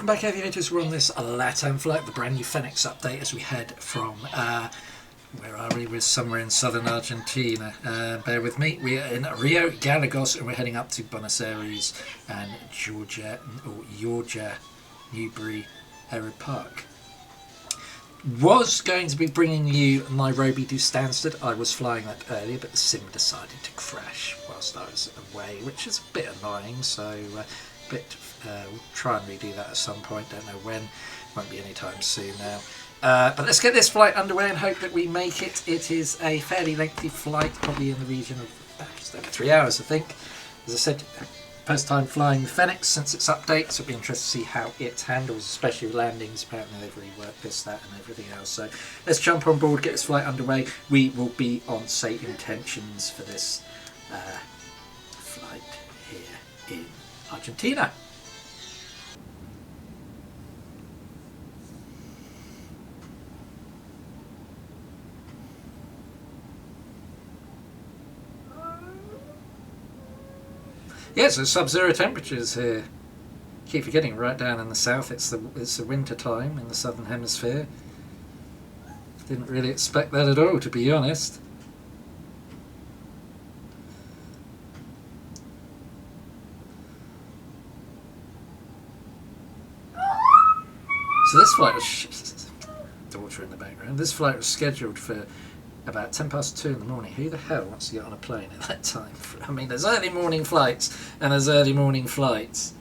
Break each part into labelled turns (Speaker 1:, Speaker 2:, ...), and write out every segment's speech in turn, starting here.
Speaker 1: welcome back aviators. We're on this LATAM flight, the brand new Fenix update as we head from, where are we? We're somewhere in southern Argentina. Bear with me. We are in Rio Gallegos and we're heading up to Buenos Aires and Jorge Newbery Airpark. Was going to be bringing you Nairobi to Stansted. I was flying that earlier, but the sim decided to crash whilst I was away, which is a bit annoying, so we'll try and redo that at some point. Don't know when. Won't be anytime soon now. But let's get this flight underway and hope that we make it. It is a fairly lengthy flight, probably in the region of just over 3 hours, I think. As I said, first time flying the Fenix since its update, so it'll be interesting to see how it handles, especially with landings. Apparently they've reworked this, that and everything else. So let's jump on board, get this flight underway. We will be on safe intentions for this flight here in Argentina. Yeah, so sub-zero temperatures here. Keep forgetting, right down in the south, it's the winter time in the southern hemisphere. Didn't really expect that at all, to be honest. So this flight was daughter in the background. This flight was scheduled for about 2:10 in the morning. Who the hell wants to get on a plane at that time? I mean, there's early morning flights and there's early morning flights.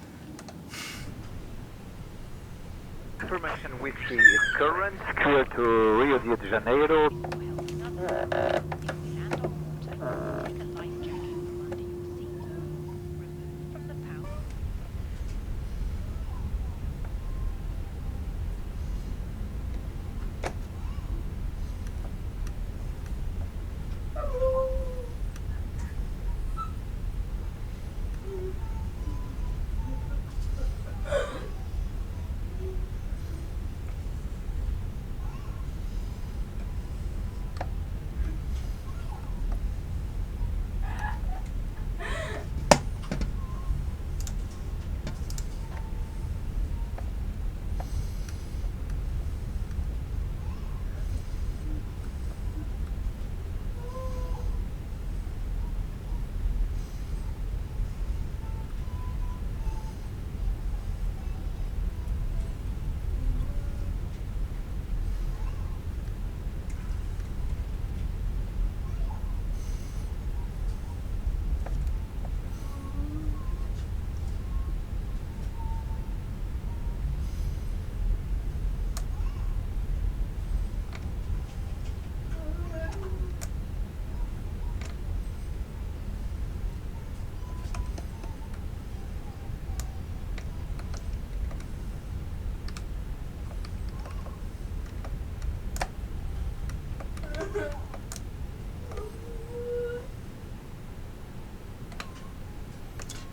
Speaker 2: Information WIFI is current, clear to Rio de Janeiro.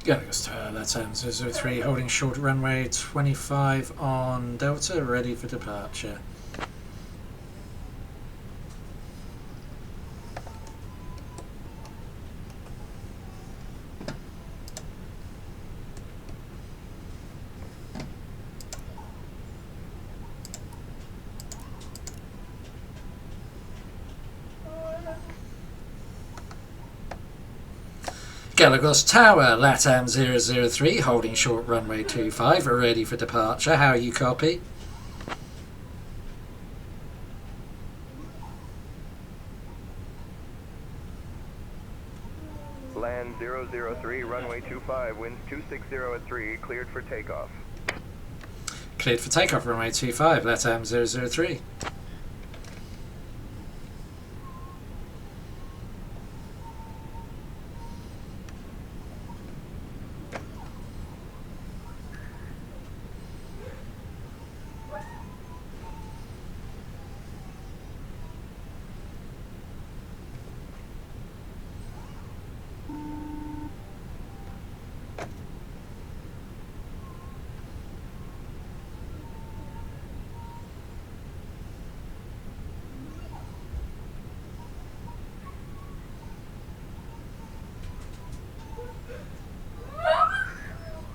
Speaker 1: Gallegos Tower, LATAM 003, holding short runway 25 on Delta, ready for departure. Gallegos Tower, LATAM 003, holding short runway 25, ready for departure. How you copy?
Speaker 3: Land 003, runway 25, winds 260 at 3, cleared for takeoff.
Speaker 1: Cleared for takeoff, runway 25, LATAM 003.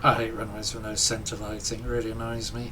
Speaker 1: I hate runways with no centre lighting, it really annoys me.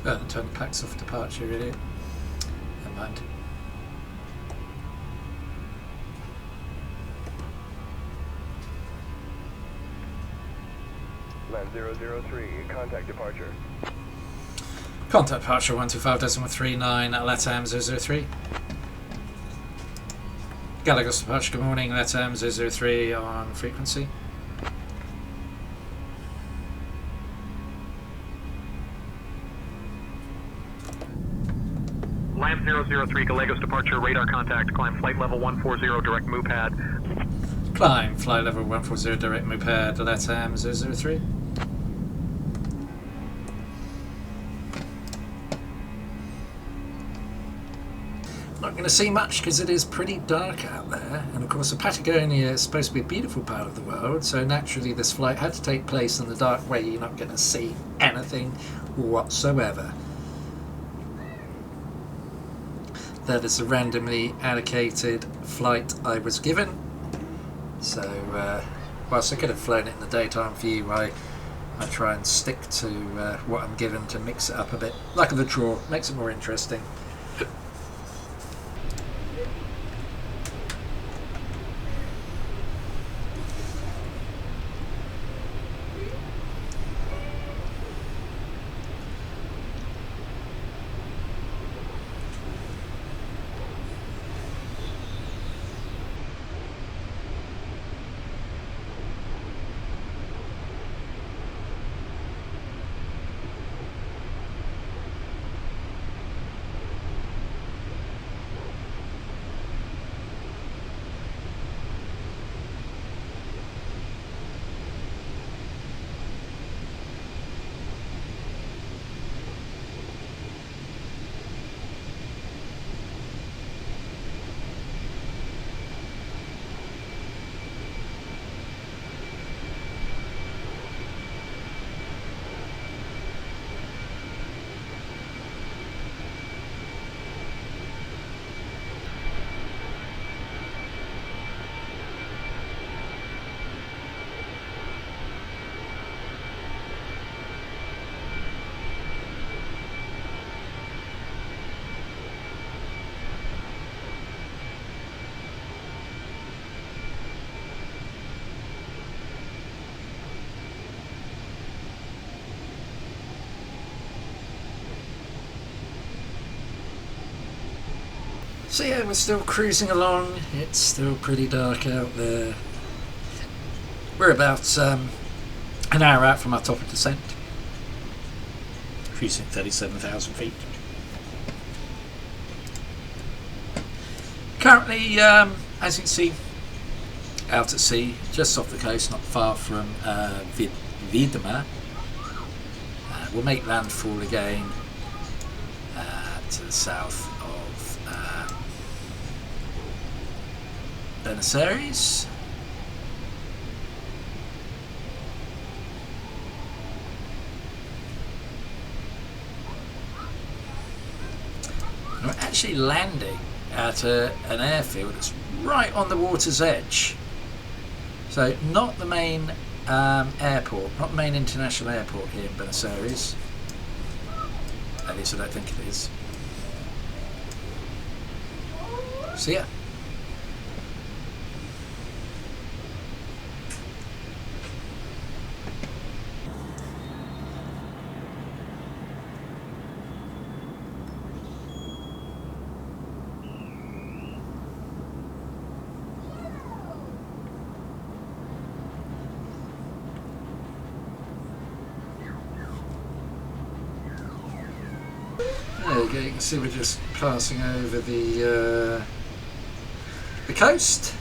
Speaker 1: Oh, turn the packs off departure, really. Never mind.
Speaker 3: Land 003, contact departure.
Speaker 1: Contact departure 125.39 at LATAM 003. Gallegos departure, good morning, LATAM 003 on frequency.
Speaker 4: LAM 003, Gallegos departure, radar contact, climb flight level 140, direct move pad.
Speaker 1: Climb flight level 140, direct move pad, LATAM 003. Not going to see much because it is pretty dark out there, and of course the Patagonia is supposed to be a beautiful part of the world, so naturally this flight had to take place in the dark where you're not going to see anything whatsoever. That is a randomly allocated flight I was given, so whilst I could have flown it in the daytime view, I try and stick to what I'm given to mix it up a bit. Luck of the draw, makes it more interesting. So yeah, we're still cruising along. It's still pretty dark out there. We're about an hour out from our top of descent, cruising 37,000 feet. Currently, as you can see, out at sea, just off the coast, not far from Wiedema. We'll make landfall again to the south of Buenos Aires. We're actually landing at an airfield that's right on the water's edge. So not the main airport, not the main international airport here in Buenos Aires. At least I don't think it is. So yeah. There you go, you can see we're just passing over the coast.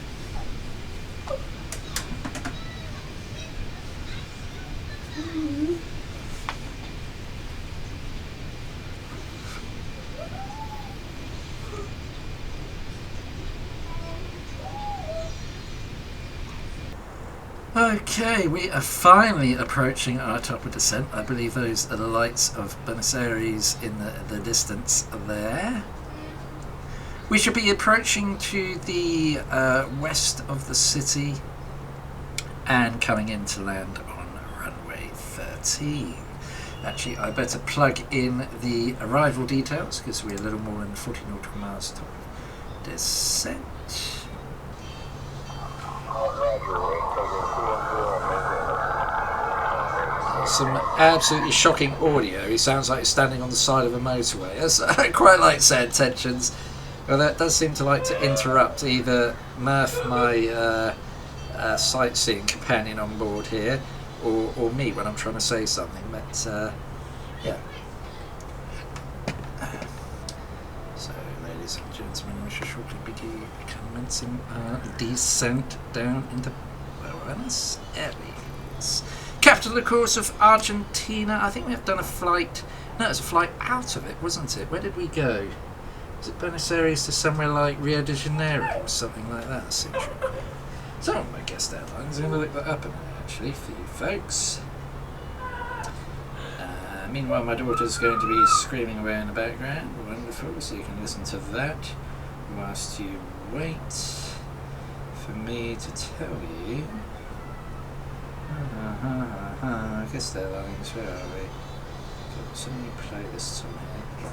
Speaker 1: Okay, we are finally approaching our top of descent. I believe those are the lights of Buenos Aires in the distance there. We should be approaching to the west of the city and coming in to land on runway 13. Actually, I better plug in the arrival details because we're a little more than 40 nautical miles top of descent. Some absolutely shocking audio. He sounds like he's standing on the side of a motorway. That's quite like sad tensions. Well, that does seem to like to interrupt either Murph, my sightseeing companion on board here, or me when I'm trying to say something. But yeah. So, ladies and gentlemen, we shall shortly begin commencing our descent down into Buenos Aires. Capital, of course, of Argentina. I think we have done a flight. No, it was a flight out of it, wasn't it? Where did we go? Was it Buenos Aires to somewhere like Rio de Janeiro or something like that? Some of my guest airlines. I'm going to look that up a minute, actually, for you folks. Meanwhile, my daughter's going to be screaming away in the background. Wonderful, so you can listen to that whilst you wait for me to tell you. I guess they're lines, where are we? Got so many playlists on here.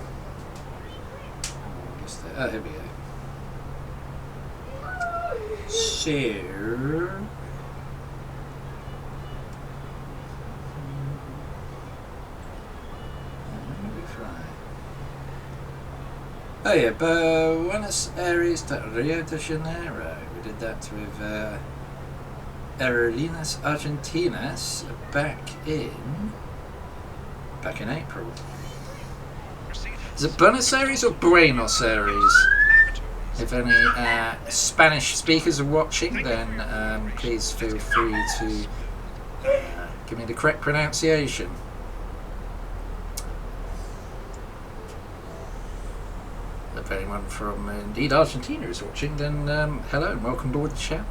Speaker 1: Oh, here we go. So... oh yeah, Buenos Aires to Rio de Janeiro. We did that with Aerolíneas Argentinas back in April. Is it Buenos Aires or Buenos Aires? If any Spanish speakers are watching, then please feel free to give me the correct pronunciation. If anyone from indeed Argentina is watching, then hello and welcome aboard the channel.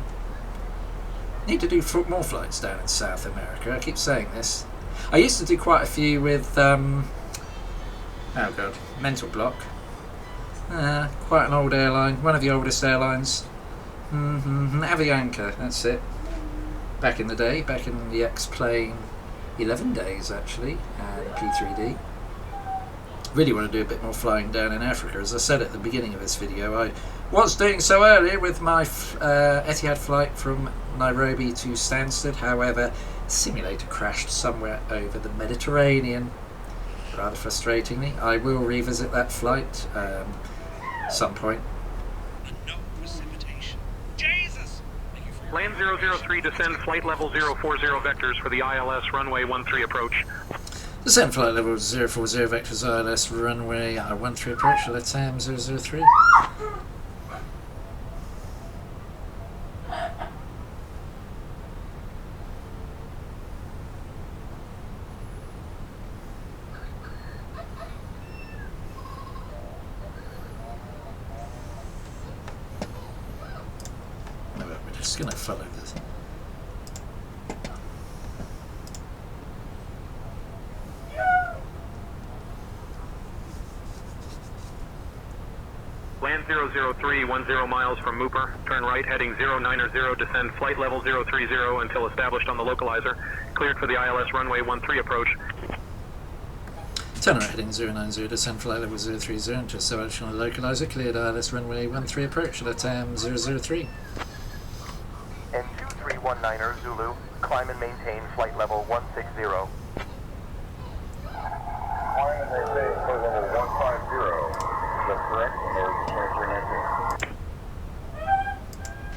Speaker 1: Need to do more flights down in South America. I keep saying this. I used to do quite a few with oh god, mental block. Quite an old airline, one of the oldest airlines. Avianca, that's it. Back in the day, back in the X-Plane 11 days actually, and P3D. Really want to do a bit more flying down in Africa. As I said at the beginning of this video, I was doing so earlier with my Etihad flight from Nairobi to Stansted. However, the simulator crashed somewhere over the Mediterranean, rather frustratingly. I will revisit that flight some point.
Speaker 4: Land 003, descend flight level 040 vectors for the ILS runway 13 approach.
Speaker 1: Descend flight level 040 vectors ILS runway 13 approach, LATAM 003. We're just going to follow this.
Speaker 4: Land 003, 10 miles from Mooper. Turn right, heading 090, descend flight level 030 until established on the localizer. Cleared for the ILS runway 13 approach.
Speaker 1: Turn right, heading 090, descend flight level 030 until established on the localizer. Cleared ILS runway 13 approach, LATAM 003.
Speaker 3: N2319 Zulu, climb and maintain flight level 160.
Speaker 5: Climb and maintain flight level 150. Is that correct?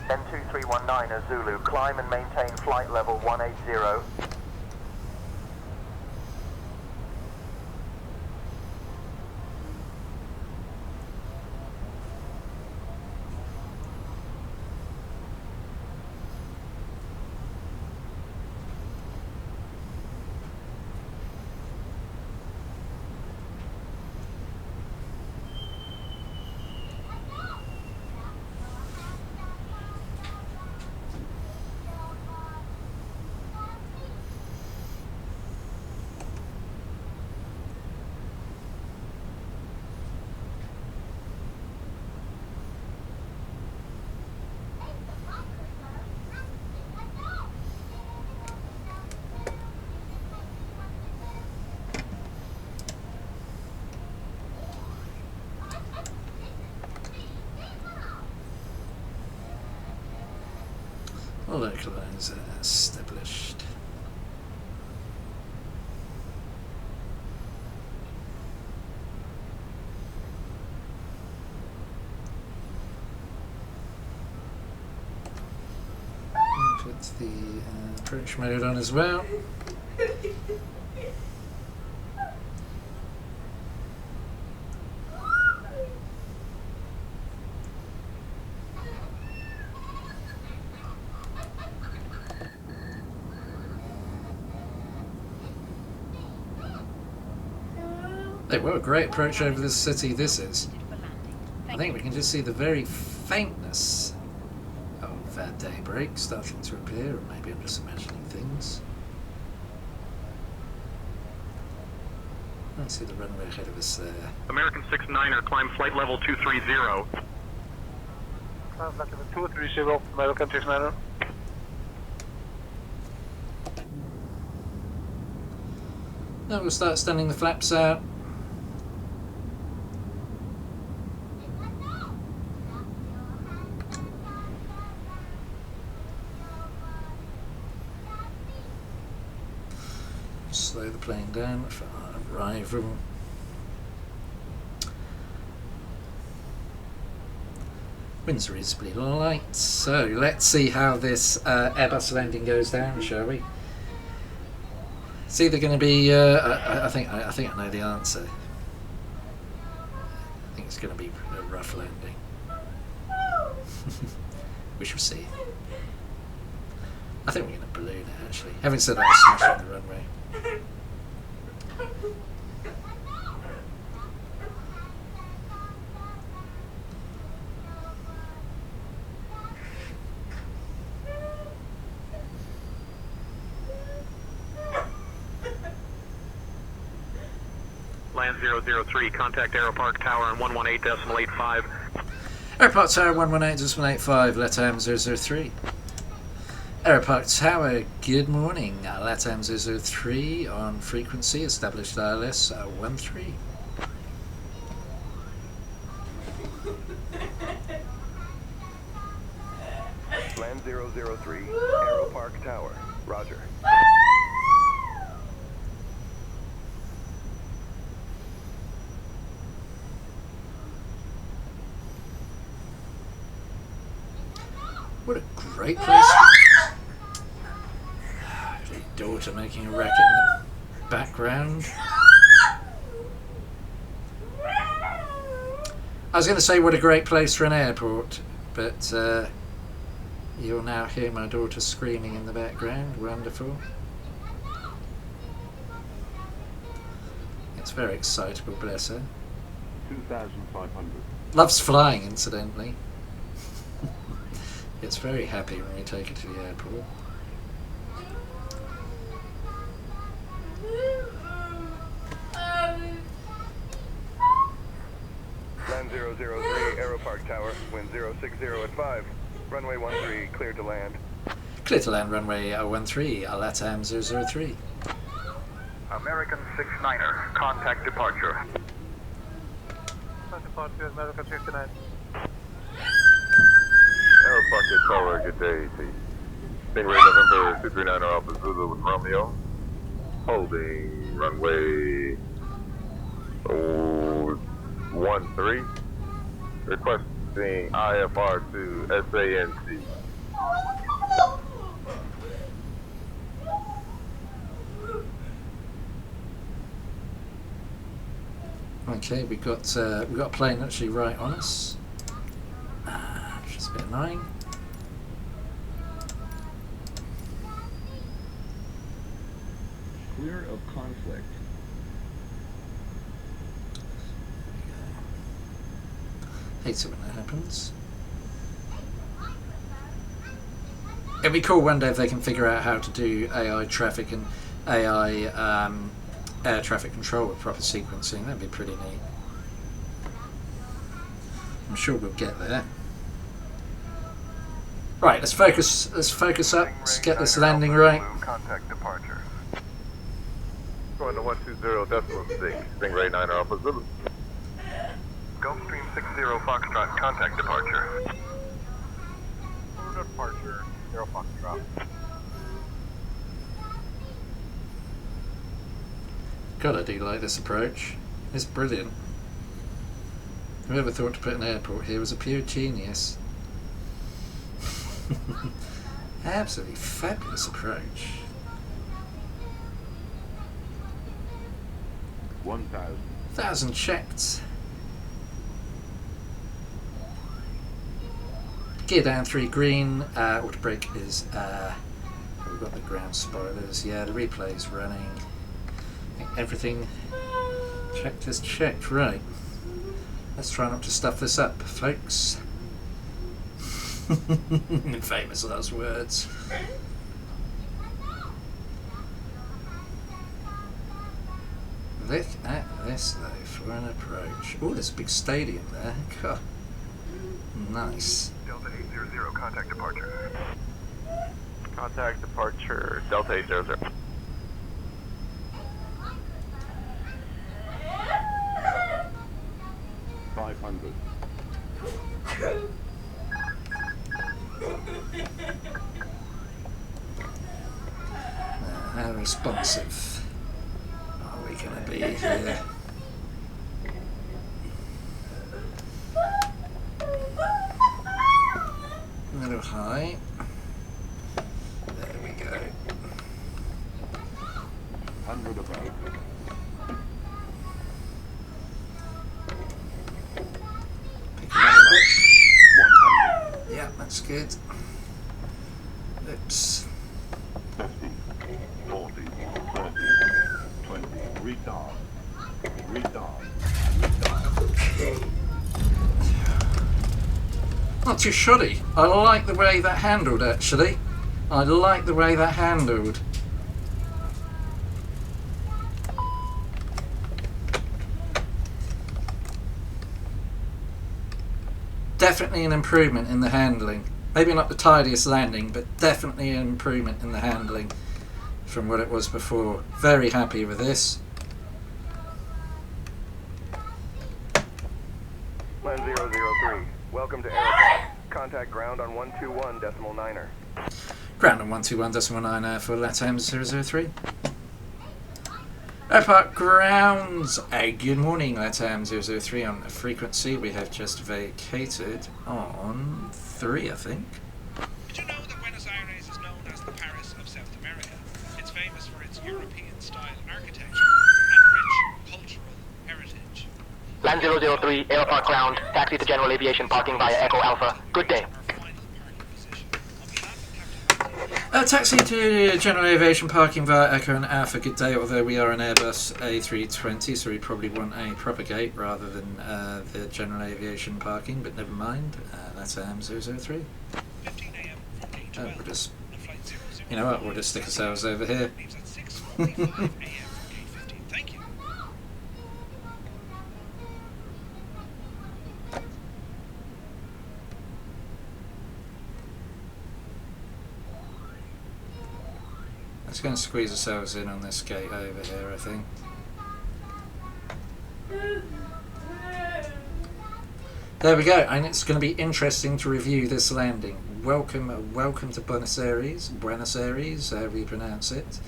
Speaker 3: N2319 Zulu, climb and maintain flight level 180.
Speaker 1: Localizer established. Put the approach mode on as well. Hey, what a great approach over this city this is. I think we can just see the very faintness of daybreak starting to appear, or maybe I'm just imagining things. I see the runway ahead of us there.
Speaker 4: American 69er, climb flight level 230.
Speaker 6: Climb flight level 230, American 69er.
Speaker 1: Now we'll start standing the flaps out. Slow the plane down for our arrival. Winds are reasonably light, so let's see how this Airbus landing goes down, shall we? It's either going to be, I think I know the answer. I think it's going to be a rough landing. We shall see. I think we're going to balloon it actually. Having said that, I'll smash on the runway.
Speaker 4: Land 003, contact Aeropark Tower on 118.85.
Speaker 1: Airpark Tower 118.85, LATAM 003. Aeropark Tower, good morning. LATAM 003 on frequency, established ILS 13.
Speaker 3: Land 003, Aeropark Tower, roger.
Speaker 1: What a great place. Daughter making a racket in the background. I was going to say what a great place for an airport, but you'll now hear my daughter screaming in the background. Wonderful. It's very excitable, bless her.
Speaker 5: 2,500.
Speaker 1: Loves flying, incidentally. It's very happy when we take it to the airport.
Speaker 3: Land 003, Aeropark Tower, wind 060 at 5. Runway 13, cleared to land.
Speaker 1: Clear to land runway 13, LATAM 003.
Speaker 2: American 69er, contact departure.
Speaker 6: Departure, American 69.
Speaker 5: Aeropark Tower, good day to you. Stingray November 239 Alpha Zulu with Romeo. Holding runway 13. Requesting IFR to SANC.
Speaker 1: Okay, we got a plane actually right on us, which is a bit annoying.
Speaker 7: Clear of conflict.
Speaker 1: Hate it when that happens. It'd be cool one day if they can figure out how to do AI traffic and AI air traffic control with proper sequencing. That'd be pretty neat. I'm sure we'll get there. Right, let's focus up. Let's get this landing right.
Speaker 3: Contact departure.
Speaker 5: Going to 120.6. Stingray 9 Alpha Zulu.
Speaker 3: Gulfstream 60 Foxtrot, contact departure.
Speaker 6: Departure, Airpark drop.
Speaker 1: God, I do like this approach. It's brilliant. Whoever thought to put an airport here was a pure genius. Absolutely fabulous approach.
Speaker 5: 1,000.
Speaker 1: 1,000 checked. Gear down 3 green. Auto brake is. We've got the ground spoilers. Yeah, the replay's running. Everything checked is checked. Right. Let's try not to stuff this up, folks. Famous last words. Look at this though for an approach. Oh, there's a big stadium there. God. Nice.
Speaker 3: Delta 800, contact departure.
Speaker 5: Contact departure Delta 800.
Speaker 1: How responsive are we going to be here? A little high. There we go.
Speaker 5: 100 above.
Speaker 1: Pick it up.
Speaker 5: 100.
Speaker 1: Yeah, that's good. Oops.
Speaker 5: 50, 40, 30, 20, retard, retard, retard.
Speaker 1: Not too shoddy. I like the way that handled, actually. I like the way that handled. Definitely an improvement in the handling. Maybe not the tidiest landing, but definitely an improvement in the handling from what it was before. Very happy with this.
Speaker 3: Land 003, welcome to Aerosoft. Contact ground on 121.9er.
Speaker 1: Ground on 121.9 for LATAM 003. Airpark grounds. Good morning, LATAM 003 on a frequency. We have just vacated on 3, I think.
Speaker 7: Did you know that Buenos Aires is known as the Paris of South America? It's famous for its European-style architecture and rich cultural heritage.
Speaker 8: Land 003, Airpark ground, taxi to general aviation parking via Echo Alpha. Good day.
Speaker 1: Taxi to general aviation parking via Echo and Alpha. Good day, although we are an Airbus A320, so we probably want a proper gate rather than the general aviation parking, but never mind. That's AM003.
Speaker 7: 15 a.m. from day 12.
Speaker 1: We'll just,
Speaker 7: On flight 00.
Speaker 1: you know what, we'll just stick ourselves over here.
Speaker 7: Leaves at 6:45 a.m. from gate 15. Thank you.
Speaker 1: Let's go and squeeze ourselves in on this gate over here, I think. There we go, and it's going to be interesting to review this landing. Welcome to Buenos Aires, however you pronounce it.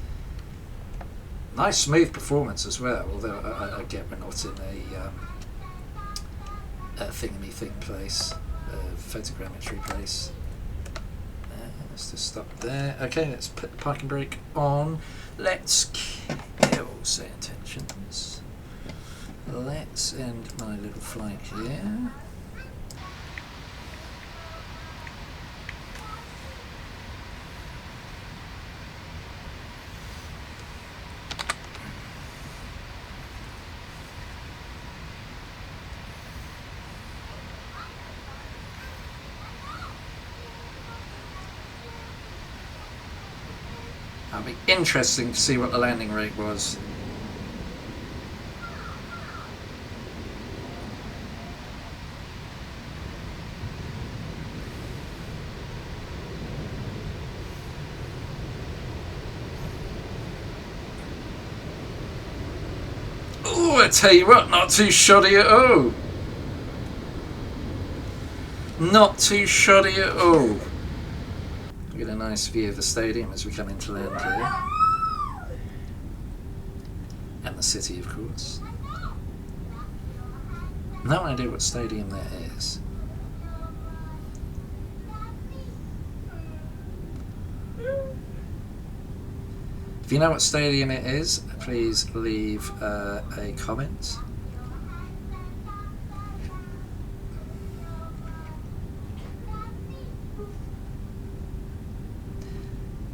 Speaker 1: Nice smooth performance as well, although I get we're not in a thingamy-thing place, a photogrammetry place. Let's just stop there. Okay, let's put the parking brake on. Let's kill set intentions. Let's end my little flight here. That'll be interesting to see what the landing rate was. Oh, I tell you what, not too shoddy at all. Not too shoddy at all. We get a nice view of the stadium as we come into land here. And the city, of course. No idea what stadium that is. If you know what stadium it is, please leave a comment.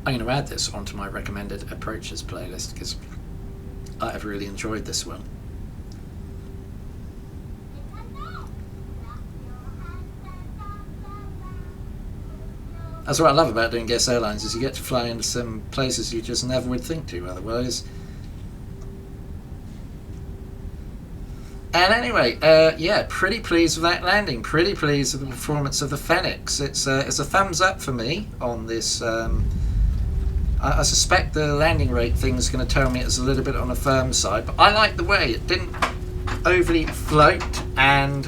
Speaker 1: I'm going to add this onto my recommended approaches playlist because I have really enjoyed this one. That's what I love about doing guest airlines, is you get to fly into some places you just never would think to otherwise. And anyway, yeah, pretty pleased with that landing. Pretty pleased with the performance of the Fenix. It's a thumbs up for me on this. I suspect the landing rate thing's going to tell me it's a little bit on the firm side, but I like the way it didn't overly float, and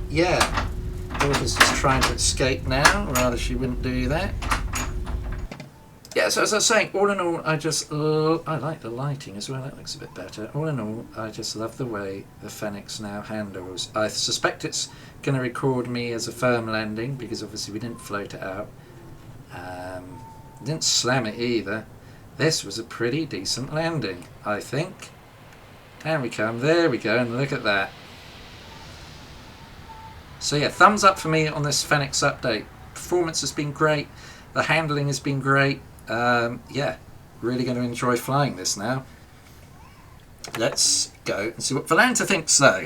Speaker 1: yeah. Daughter's just trying to escape now, rather she wouldn't do that. Yeah, so as I was saying, all in all, I like the lighting as well, that looks a bit better. All in all, I just love the way the Fenix now handles. I suspect it's going to record me as a firm landing, because obviously we didn't float it out. Didn't slam it either. This was a pretty decent landing, I think. Down we come, there we go, and look at that. So yeah, thumbs up for me on this Fenix update. Performance has been great. The handling has been great. Yeah, really going to enjoy flying this now. Let's go and see what Volanta thinks though.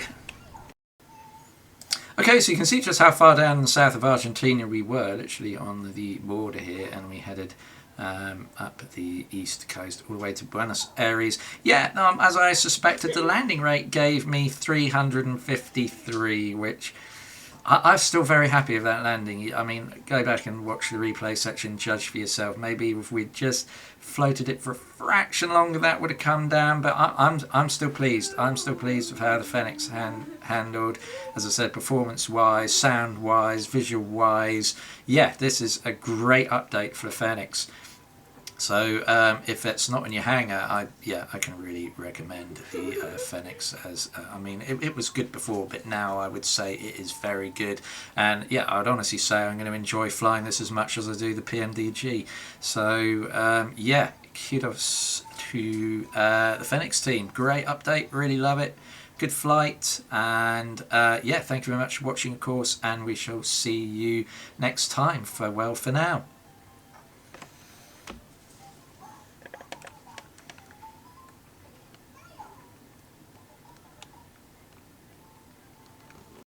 Speaker 1: Okay, so you can see just how far down in the south of Argentina we were, literally on the border here, and we headed up the east coast all the way to Buenos Aires. Yeah, as I suspected, the landing rate gave me 353, which I'm still very happy with that landing. I mean, go back and watch the replay section, judge for yourself. Maybe if we'd just floated it for a fraction longer, that would have come down. But I'm still pleased. I'm still pleased with how the Fenix handled. As I said, performance-wise, sound-wise, visual-wise. Yeah, this is a great update for the Fenix. So if it's not in your hangar, I can really recommend the Fenix. As I mean, it was good before, but now I would say it is very good. And yeah, I would honestly say I'm going to enjoy flying this as much as I do the PMDG. So yeah, kudos to the Fenix team. Great update, really love it. Good flight, and yeah, thank you very much for watching, of course, and we shall see you next time. Farewell for now.